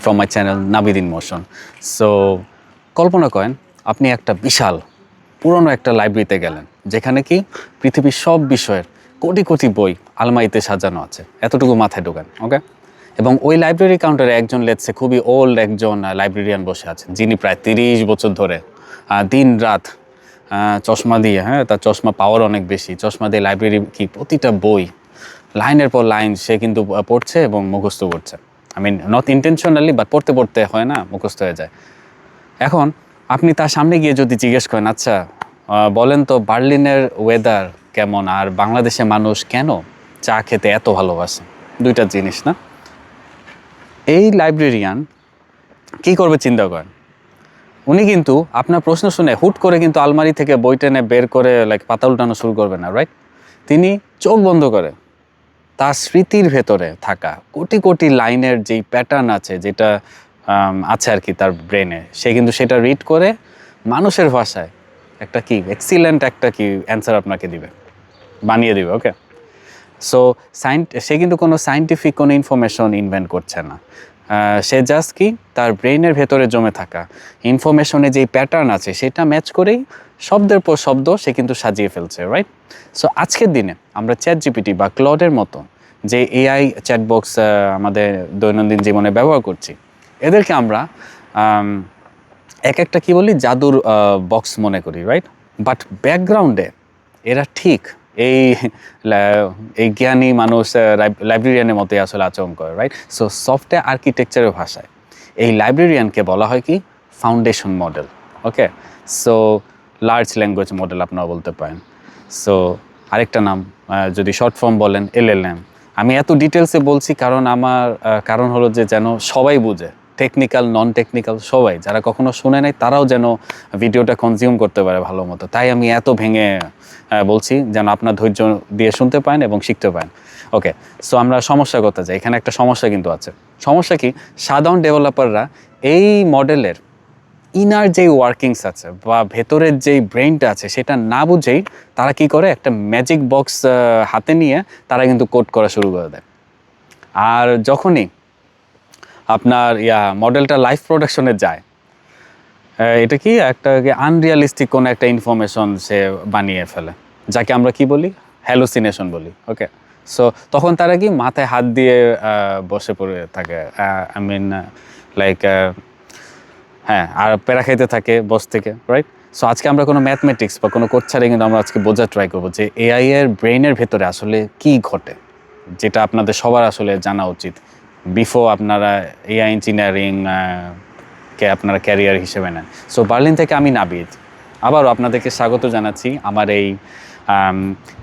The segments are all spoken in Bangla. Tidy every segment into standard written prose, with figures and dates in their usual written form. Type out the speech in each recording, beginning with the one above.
from my channel Navid in Motion. So কল্পনা করেন আপনি একটা বিশাল পুরনো একটা লাইব্রেরিতে গেলেন যেখানে কি পৃথিবীর সব বিষয়ের কোটি কোটি বই আলমারিতে সাজানো আছে, এতটুকু মাথায় ঢোকান, ওকে? এবং ওই লাইব্রেরি কাউন্টারে একজন লেটসে খুবই ওল্ড একজন লাইব্রেরিয়ান বসে আছেন, যিনি প্রায় 30 বছর ধরে দিন রাত চশমা দিয়ে, তার চশমা পাওয়ার অনেক বেশি, চশমা দিয়ে লাইব্রেরি কি প্রতিটা বই লাইনের পর লাইন সে কিন্তু পড়ছে এবং মুখস্থ করছে। I mean not intentionally, but পড়তে পড়তে হয় না, মুখস্থ হয়ে যায়। এখন আপনি তার সামনে গিয়ে যদি জিজ্ঞেস করেন, আচ্ছা বলেন তো বার্লিনের ওয়েদার কেমন, আর বাংলাদেশে মানুষ কেন চা খেতে এত ভালোবাসে, দুইটা জিনিস না? এই লাইব্রেরিয়ান কী করবে চিন্তা করেন। উনি কিন্তু আপনার প্রশ্ন শুনে হুট করে কিন্তু আলমারি থেকে বই টেনে বের করে পাতা উল্টানো শুরু করবে না, রাইট? তিনি চোখ বন্ধ করে তার স্মৃতির ভেতরে থাকা কোটি কোটি লাইনের যেই প্যাটার্ন আছে, যেটা আছে আর কি তার ব্রেনে, সে কিন্তু সেটা রিড করে মানুষের ভাষায় একটা কি এক্সিলেন্ট একটা কি অ্যান্সার আপনাকে দিবে, বানিয়ে দিবে, ওকে? সো সে কিন্তু কোনো সায়েন্টিফিক কোনো ইনফরমেশন ইনভেন্ট করছে না, সে জাস্ট কি তার ব্রেইনের ভেতরে জমে থাকা ইনফরমেশনে যেই প্যাটার্ন আছে সেটা ম্যাচ করেই শব্দের পর শব্দ সে কিন্তু সাজিয়ে ফেলছে, রাইট? সো আজকের দিনে আমরা চ্যাটজিপিটি বা ক্লডের মতো যে এআই চ্যাটবক্স আমাদের দৈনন্দিন জীবনে ব্যবহার করছি, এদেরকে আমরা এক একটা কি বলি জাদুর বক্স মনে করি, রাইট? বাট ব্যাকগ্রাউন্ডে এরা ঠিক এই জ্ঞানী মানুষ লাইব্রেরিয়ানের মতোই আসলে আচরণ করে, রাইট? সো সফটওয়্যার আর্কিটেকচারের ভাষায় এই লাইব্রেরিয়ানকে বলা হয় কি ফাউন্ডেশন মডেল, ওকে? সো লার্জ ল্যাঙ্গুয়েজ মডেল আপনারা বলতে পারেন। সো আরেকটা নাম যদি শর্ট ফর্ম বলেন এলএলএম। আমি এত ডিটেলসে বলছি কারণ হলো যে যেন সবাই বুঝে, টেকনিক্যাল নন টেকনিক্যাল সবাই, যারা কখনো শুনে নাই তারাও যেন ভিডিওটা কনজিউম করতে পারে ভালো মতো। তাই আমি এত ভেঙে বলছি যেন আপনার ধৈর্য দিয়ে শুনতে পারেন এবং শিখতে পারেন, ওকে? সো আমরা সমস্যার কথা যাই, এখানে একটা সমস্যা কিন্তু আছে। সমস্যা কি, সাধারণ ডেভেলপাররা এই মডেলের ইনার যেই ওয়ার্কিংস আছে বা ভেতরের যেই ব্রেইনটা আছে সেটা না বুঝেই তারা কি করে, একটা ম্যাজিক বক্স হাতে নিয়ে তারা কিন্তু কোড করা শুরু করে দেয়। আর যখনই আপনার মডেলটা লাইভ প্রোডাকশনে যায়, এটা কি একটা আনরিয়ালিস্টিক কোনো একটা ইনফরমেশন সে বানিয়ে ফেলে, যাকে আমরা কি বলি, হ্যালুসিনেশন বলি, ওকে? সো তখন তারা কি মাথায় হাত দিয়ে বসে পড়ে থাকে, আই মিন হ্যাঁ, আর প্যারা খাইতে থাকে বস থেকে, রাইট? সো আজকে আমরা কোনো ম্যাথমেটিক্স বা কোনো কোড ছাড়াই কিন্তু আমরা আজকে বোঝার ট্রাই করবো যে এআই এর ব্রেইনের ভেতরে আসলে কি ঘটে, যেটা আপনাদের সবার আসলে জানা উচিত বিফোর আপনারা এআই ইঞ্জিনিয়ারিং কে আপনারা ক্যারিয়ার হিসেবে নেন। সো বার্লিন থেকে আমি নাবিদ, আবারও আপনাদেরকে স্বাগত জানাচ্ছি আমার এই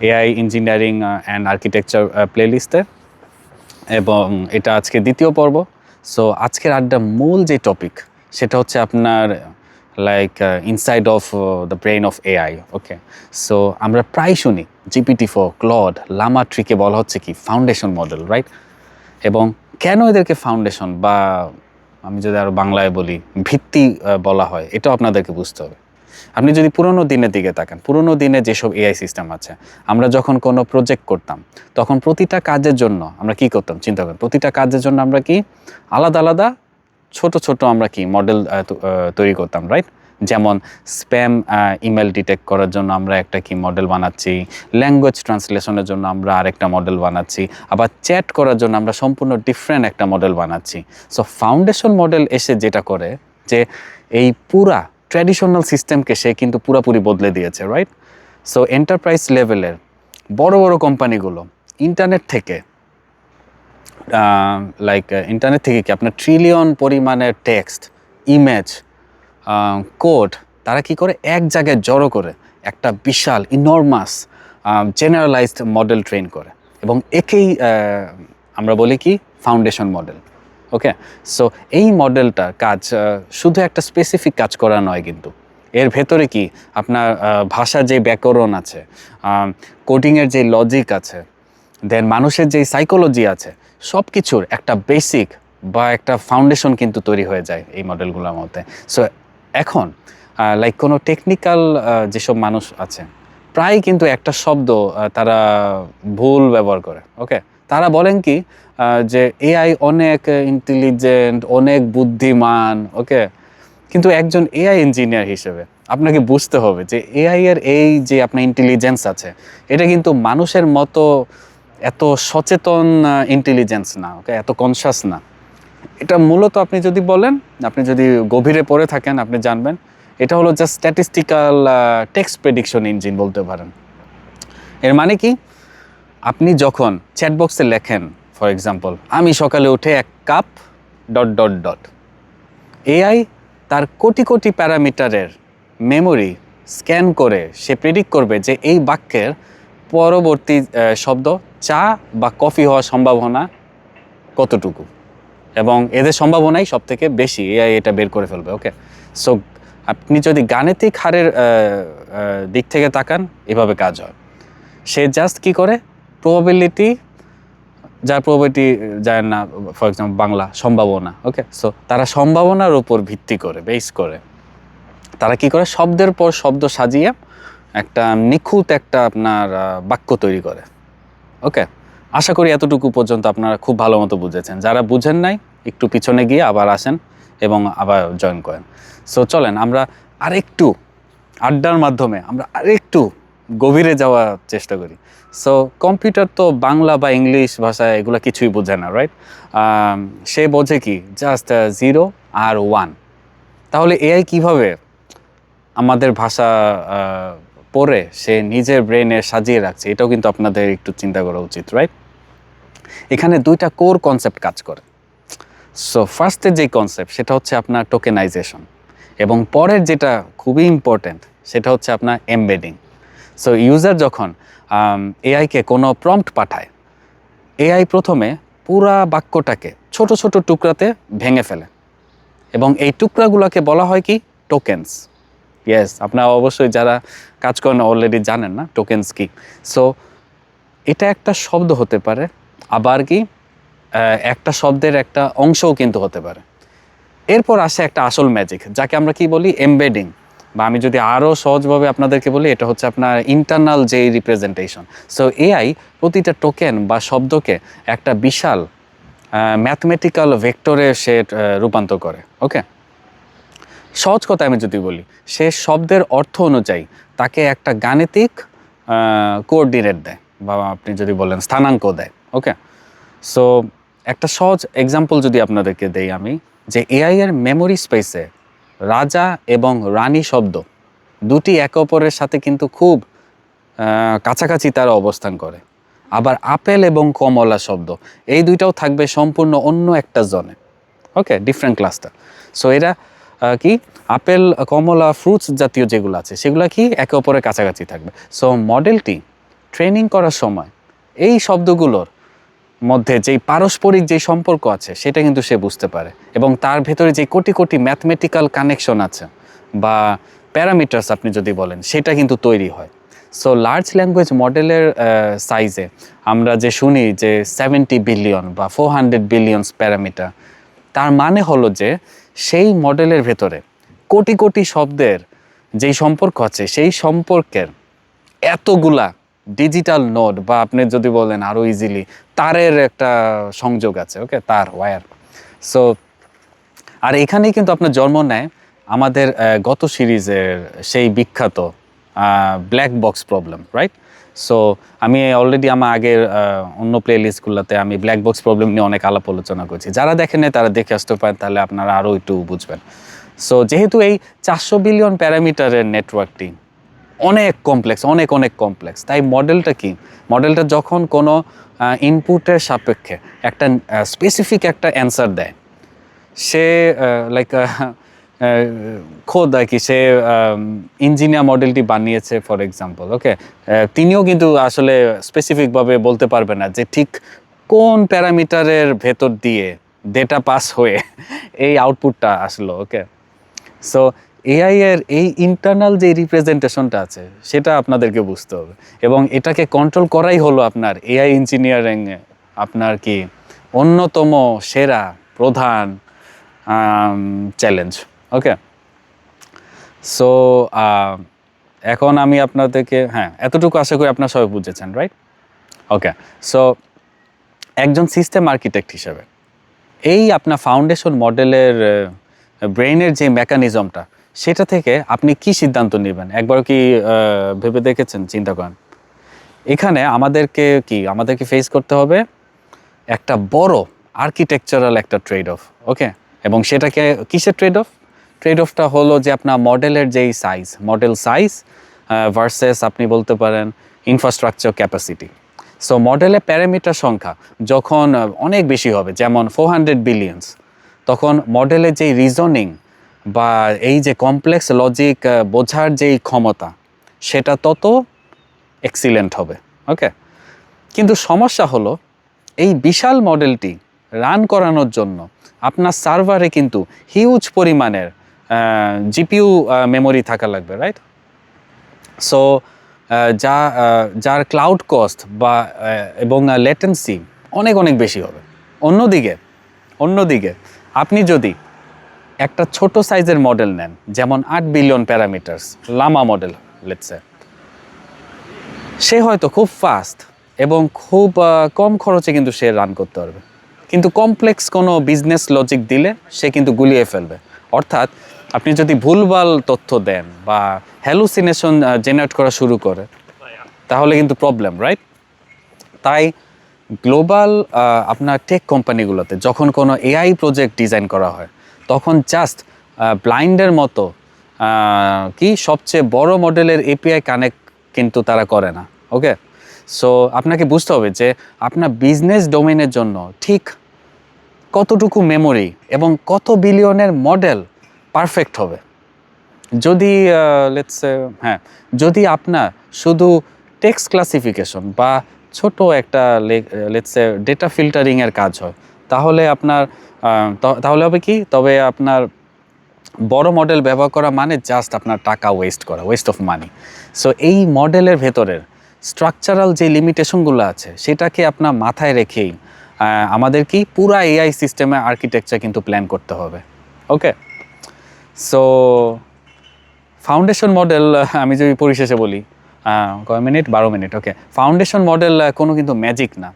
এআই ইঞ্জিনিয়ারিং অ্যান্ড আর্কিটেকচার প্লেলিস্টে, এবং এটা আজকে দ্বিতীয় পর্ব। সো আজকের আড্ডা মূল যে টপিক সেটা হচ্ছে আপনার inside of the brain of AI, okay? So আমরা প্রায় শুনি GPT-4, ক্লড, লামা ট্রিকে বলা হচ্ছে কি ফাউন্ডেশন মডেল, রাইট? এবং কেন এদেরকে ফাউন্ডেশন বা আমি যদি আরও বাংলায় বলি ভিত্তি বলা হয়, এটাও আপনাদেরকে বুঝতে হবে। আপনি যদি পুরোনো দিনের দিকে তাকান, পুরোনো দিনে যেসব এআই সিস্টেম আছে, আমরা যখন কোনো প্রজেক্ট করতাম তখন প্রতিটা কাজের জন্য আমরা কি করতাম চিন্তা করেন, প্রতিটা কাজের জন্য আমরা কি আলাদা আলাদা ছোট ছোট আমরা কি মডেল তৈরি করতাম, রাইট? যেমন স্প্যাম ইমেল ডিটেক্ট করার জন্য আমরা একটা কি মডেল বানাচ্ছি, ল্যাঙ্গুয়েজ ট্রান্সলেশনের জন্য আমরা আরেকটা মডেল বানাচ্ছি, আবার চ্যাট করার জন্য আমরা সম্পূর্ণ ডিফারেন্ট একটা মডেল বানাচ্ছি। সো ফাউন্ডেশন মডেল এসে যেটা করে যে এই পুরা ট্র্যাডিশনাল সিস্টেমকে সে কিন্তু পুরাপুরি বদলে দিয়েছে, রাইট? সো এন্টারপ্রাইজ লেভেলের বড় বড় কোম্পানিগুলো ইন্টারনেট থেকে কি আপনার ট্রিলিয়ন পরিমাণের টেক্সট, ইমেজ, কোড তারা কি করে এক জায়গায় জড়ো করে একটা বিশাল ইনর্মাস জেনারেলাইজড মডেল ট্রেন করে, এবং একেই আমরা বলি কি ফাউন্ডেশন মডেল, ওকে? সো এই মডেলটার কাজ শুধু একটা স্পেসিফিক কাজ করা নয়, কিন্তু এর ভেতরে কি আপনার ভাষার যে ব্যাকরণ আছে, কোডিংয়ের যে লজিক আছে, দেন মানুষের যে সাইকোলজি আছে, সব কিছুর একটা বেসিক বা একটা ফাউন্ডেশন কিন্তু তৈরি হয়ে যায় এই মডেলগুলোর মধ্যে। সো এখন কোনো টেকনিক্যাল যেসব মানুষ আছে প্রায় কিন্তু একটা শব্দ তারা ভুল ব্যবহার করে, ওকে? তারা বলেন কি যে এআই অনেক ইন্টেলিজেন্ট, অনেক বুদ্ধিমান, ওকে, কিন্তু একজন এআই ইঞ্জিনিয়ার হিসেবে আপনাকে বুঝতে হবে যে এআই এর এই যে আপনার ইন্টেলিজেন্স আছে, এটা কিন্তু মানুষের মতো এত সচেতন ইন্টেলিজেন্স না, ওকে, এত কনসাস না। এটা মূলত আপনি যদি বলেন, আপনি যদি গভীরে পড়ে থাকেন, আপনি জানবেন এটা হলো just statistical text prediction engine বলতে পারেন। এর মানে কি, আপনি যখন চ্যাটবক্সে লেখেন ফর এক্সাম্পল, আমি সকালে উঠে 1 cup dot dot dot, AI তার কোটি কোটি প্যারামিটারের মেমোরি স্ক্যান করে সে প্রেডিক্ট করবে যে এই বাক্যের পরবর্তী শব্দ চা বা কফি হওয়ার সম্ভাবনা কতটুকু, এবং এদের সম্ভাবনাই সব থেকে বেশি, এআই এটা বের করে ফেলবে। ওকে, সো আপনি যদি গাণিতিক হারের দিক থেকে তাকান, এভাবে কাজ হয়। সে জাস্ট কি করে, প্রবাবিলিটি, যার প্রবাবিলিটি যায় না, ফর এক্সাম্পল বাংলা সম্ভাবনা, ওকে, সো তারা সম্ভাবনার উপর ভিত্তি করে, বেস করে তারা কি করে, শব্দের পর শব্দ সাজিয়ে একটা নিখুঁত একটা আপনার বাক্য তৈরি করে। ওকে, আশা করি এতটুকু পর্যন্ত আপনারা খুব ভালো মতো বুঝেছেন। যারা বুঝেন নাই, একটু পিছনে গিয়ে আবার আসেন এবং আবার জয়েন করেন। সো চলেন আমরা আরেকটু আড্ডার মাধ্যমে আমরা আরেকটু গভীরে যাওয়ার চেষ্টা করি। সো কম্পিউটার তো বাংলা বা ইংলিশ ভাষা এগুলো কিছুই বোঝে না, রাইট? সে বোঝে কি, জাস্ট 0 আর 1। তাহলে এআই কিভাবে আমাদের ভাষা পড়ে সে নিজের ব্রেনে সাজিয়ে রাখছে, এটাও কিন্তু আপনাদের একটু চিন্তা করা উচিত, রাইট? এখানে দুইটা কোর কনসেপ্ট কাজ করে। সো ফার্স্টের যে কনসেপ্ট, সেটা হচ্ছে আপনার টোকেনাইজেশন, এবং পরের যেটা খুবই ইম্পর্ট্যান্ট, সেটা হচ্ছে আপনার এমবেডিং। সো ইউজার যখন এআইকে কোনো প্রম্পট পাঠায়, এআই প্রথমে পুরা বাক্যটাকে ছোট ছোট টুকরাতে ভেঙে ফেলে, এবং এই টুকরাগুলোকে বলা হয় কি, টোকেনস। ইয়েস, আপনারা অবশ্যই যারা কাজ করেন অলরেডি জানেন না টোকেনস কি। সো এটা একটা শব্দ হতে পারে, আবার কি একটা শব্দের একটা অংশও কিন্তু হতে পারে। এরপর আসে একটা আসল ম্যাজিক, যাকে আমরা কি বলি, এমবেডিং, বা আমি যদি আরও সহজভাবে আপনাদেরকে বলি, এটা হচ্ছে আপনার ইন্টারনাল যে রিপ্রেজেন্টেশন। সো এআই প্রতিটা টোকেন বা শব্দকে একটা বিশাল ম্যাথমেটিক্যাল ভেক্টরে সে রূপান্তর করে। ওকে, সহজ কথা আমি যদি বলি, সে শব্দের অর্থ অনুযায়ী তাকে একটা গাণিতিক কোঅর্ডিনেট দেয়, বা আপনি যদি বলেন স্থানাঙ্ক দেয়। ওকে, সো একটা সহজ এক্সাম্পল যদি আপনাদেরকে দেই আমি, যে এআই এর মেমোরি স্পেসে রাজা এবং রানী শব্দ দুটি একে অপরের সাথে কিন্তু খুব কাছাকাছি তারা অবস্থান করে। আবার আপেল এবং কমলা শব্দ, এই দুইটাও থাকবে সম্পূর্ণ অন্য একটা জোনে। ওকে, ডিফারেন্ট ক্লাস্টার। সো এরা কি, আপেল কমলা ফ্রুটস জাতীয় যেগুলো আছে, সেগুলো কি একে অপরের কাছাকাছি থাকবে। সো মডেলটি ট্রেনিং করার সময় এই শব্দগুলোর মধ্যে যেই পারস্পরিক যেই সম্পর্ক আছে, সেটা কিন্তু সে বুঝতে পারে, এবং তার ভেতরে যে কোটি কোটি ম্যাথমেটিক্যাল কানেকশন আছে বা প্যারামিটার্স আপনি যদি বলেন, সেটা কিন্তু তৈরি হয়। সো লার্জ ল্যাঙ্গুয়েজ মডেলের সাইজে আমরা যে শুনি যে 70 বিলিয়ন বা 400 বিলিয়নস প্যারামিটার, তার মানে হলো যে সেই মডেলের ভেতরে কোটি কোটি শব্দের যেই সম্পর্ক আছে, সেই সম্পর্কের এতগুলা ডিজিটাল নোড, বা আপনি যদি বলেন আরও ইজিলি, তারের একটা সংযোগ আছে। ওকে, তার, ওয়্যার। সো আর এখানেই কিন্তু আপনার জন্ম নেয় আমাদের গত সিরিজের সেই বিখ্যাত black box problem, right? So আমি অলরেডি আমার আগের অন্য প্লে লিস্টগুলোতে আমি ব্ল্যাক বক্স প্রবলেম নিয়ে অনেক আলাপ আলোচনা করছি। যারা দেখেন নাই তারা দেখে আসতে পারেন, তাহলে আপনারা আরও একটু বুঝবেন। সো যেহেতু এই 400 বিলিয়ন প্যারামিটারের নেটওয়ার্কটি অনেক কমপ্লেক্স, অনেক অনেক কমপ্লেক্স, তাই মডেলটা কি, মডেলটা যখন কোনো ইনপুটের সাপেক্ষে একটা স্পেসিফিক একটা অ্যান্সার দেয়, সে লাইক খোদ আর কি, সে ইঞ্জিনিয়ার মডেলটি বানিয়েছে ফর এক্সাম্পল, ওকে, তিনিও কিন্তু আসলে স্পেসিফিকভাবে বলতে পারবে না যে ঠিক কোন প্যারামিটারের ভেতর দিয়ে ডেটা পাস হয়ে এই আউটপুটটা আসলো। ওকে, সো এআই এর এই ইন্টারনাল যে রিপ্রেজেন্টেশনটা আছে, সেটা আপনাদেরকে বুঝতে হবে, এবং এটাকে কন্ট্রোল করাই হলো আপনার এআই ইঞ্জিনিয়ারিং আপনার কি অন্যতম সেরা প্রধান চ্যালেঞ্জ। ওকে, সো এখন আমি আপনাদেরকে, হ্যাঁ, এতটুকু আশা করি আপনারা সবাই বুঝেছেন, রাইট? ওকে, সো একজন সিস্টেম আর্কিটেক্ট হিসেবে এই আপনার ফাউন্ডেশন মডেলের ব্রেইনের যে মেকানিজমটা, সেটা থেকে আপনি কি সিদ্ধান্ত নেবেন একবার কি ভেবে দেখেছেন, চিন্তা করেন? এখানে আমাদেরকে ফেস করতে হবে একটা বড় আর্কিটেকচারাল একটা ট্রেড অফ, ওকে? এবং সেটাকে কিসের ট্রেড অফ? ট্রেড অফটা হলো যে আপনার মডেলের যেই মডেল সাইজ ভার্সেস আপনি বলতে পারেন ইনফ্রাস্ট্রাকচার ক্যাপাসিটি। সো মডেলের প্যারামিটার সংখ্যা যখন অনেক বেশি হবে, যেমন 400 বিলিয়ন্স, তখন মডেলের যেই রিজনিং বা এই যে কমপ্লেক্স লজিক বোঝার যেই ক্ষমতা, সেটা তত এক্সিলেন্ট হবে, ওকে? কিন্তু সমস্যা হলো এই বিশাল মডেলটি রান করানোর জন্য আপনার সার্ভারে কিন্তু হিউজ পরিমাণের জিপিইউ মেমোরি থাকা লাগবে, রাইট? সো যার ক্লাউড কস্ট বা এবং লেটেন্সি অনেক অনেক বেশি হবে। অন্যদিকে আপনি যদি একটা ছোট সাইজের মডেল নেন, যেমন 8 billion parameters Llama model let's say, সে হয়তো খুব ফাস্ট এবং খুব কম খরচে কিন্তু সে রান করতে পারবে, কিন্তু কমপ্লেক্স কোনো বিজনেস লজিক দিলে সে কিন্তু গুলিয়ে ফেলবে। অর্থাৎ আপনি যদি ভুলভাল তথ্য দেন বা হ্যালুসিনেশন জেনারেট করা শুরু করে, তাহলে কিন্তু প্রবলেম, রাইট? তাই গ্লোবাল আপনার টেক কোম্পানিগুলোতে যখন কোনো এআই প্রজেক্ট ডিজাইন করা হয়, তখন জাস্ট ব্লাইন্ডের মতো কি সবচেয়ে বড় মডেলের এপিআই কানেক্ট কিন্তু তারা করে না, ওকে? সো আপনাকে বুঝতে হবে যে আপনার বিজনেস ডোমেনের জন্য ঠিক কতটুকু মেমোরি এবং কত বিলিয়নের মডেল পারফেক্ট হবে। যদি যদি আপনার শুধু টেক্সট ক্লাসিফিকেশন বা ছোট একটা ডেটা ফিল্টারিংয়ের কাজ হয়, তাহলে তাহলে হবে কি, তবে আপনার বড় মডেল ব্যবহার করা মানে জাস্ট আপনার টাকা ওয়েস্ট অফ মানি। সো এই মডেলের ভেতরের স্ট্রাকচারাল যে লিমিটেশনগুলো আছে, সেটাকে আপনার মাথায় রেখেই আমাদের কি পুরা এআই সিস্টেমে আর্কিটেকচার কিন্তু প্ল্যান করতে হবে, ওকে? সো ফাউন্ডেশন মডেল, আমি যদি পরিশেষে বলি, কয় মিনিট? 12 মিনিট, ওকে? ফাউন্ডেশন মডেল কোনো কিন্তু ম্যাজিক না,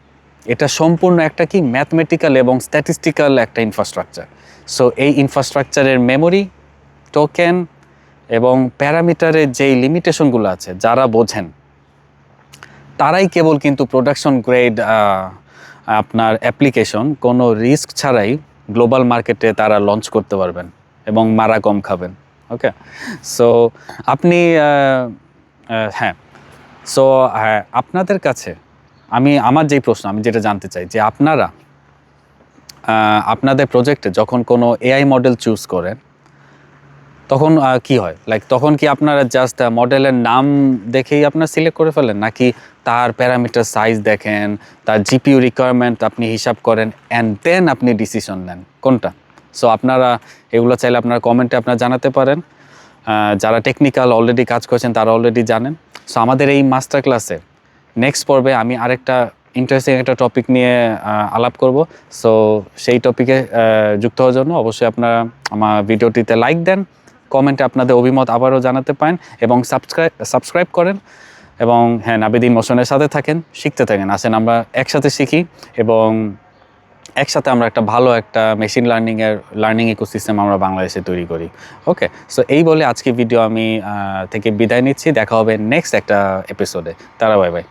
এটা সম্পূর্ণ একটা কি ম্যাথমেটিক্যাল এবং স্ট্যাটিস্টিক্যাল একটা ইনফ্রাস্ট্রাকচার। সো এই ইনফ্রাস্ট্রাকচারের মেমোরি, টোকেন এবং প্যারামিটারের যেই লিমিটেশনগুলো আছে, যারা বোঝেন তারাই কেবল কিন্তু প্রোডাকশন গ্রেড আপনার অ্যাপ্লিকেশন কোনো রিস্ক ছাড়াই গ্লোবাল মার্কেটে তারা লঞ্চ করতে পারবেন এবং মারা কম খাবেন, ওকে? সো আপনি আপনাদের কাছে আমার যেই প্রশ্ন, আমি যেটা জানতে চাই যে আপনারা আপনাদের প্রজেক্টে যখন কোনো এআই মডেল চুজ করেন, তখন কি হয়? তখন কি আপনারা জাস্ট মডেলের নাম দেখেই আপনারা সিলেক্ট করে ফেলেন, নাকি তার প্যারামিটার সাইজ দেখেন, তার জিপিইউ রিকোয়ারমেন্ট আপনি হিসাব করেন, অ্যান্ড দেন আপনি ডিসিশন নেন, কোনটা? সো আপনারা এগুলো চাইলে আপনারা কমেন্টে আপনারা জানাতে পারেন। যারা টেকনিক্যাল অলরেডি কাজ করেছেন তারা অলরেডি জানেন। সো আমাদের এই মাস্টার ক্লাসে নেক্সট পর্বে আমি আরেকটা ইন্টারেস্টিং একটা টপিক নিয়ে আলাপ করব। সো সেই টপিকে যুক্ত হওয়ার জন্য অবশ্যই আপনারা আমার ভিডিওটিতে লাইক দেন, কমেন্টে আপনাদের অভিমত আবারও জানাতে পারেন এবং সাবস্ক্রাইব করেন। এবং হ্যাঁ, নাবিদ ইন মোশনের সাথে থাকেন, শিখতে থাকেন। আসেন আমরা একসাথে শিখি এবং একসাথে আমরা একটা ভালো একটা মেশিন লার্নিং ইকোসিস্টেম আমরা বাংলাদেশে তৈরি করি, ওকে? সো এই বলে আজকে ভিডিও আমি থেকে বিদায় নিচ্ছি। দেখা হবে নেক্সট একটা এপিসোডে। Bye bye.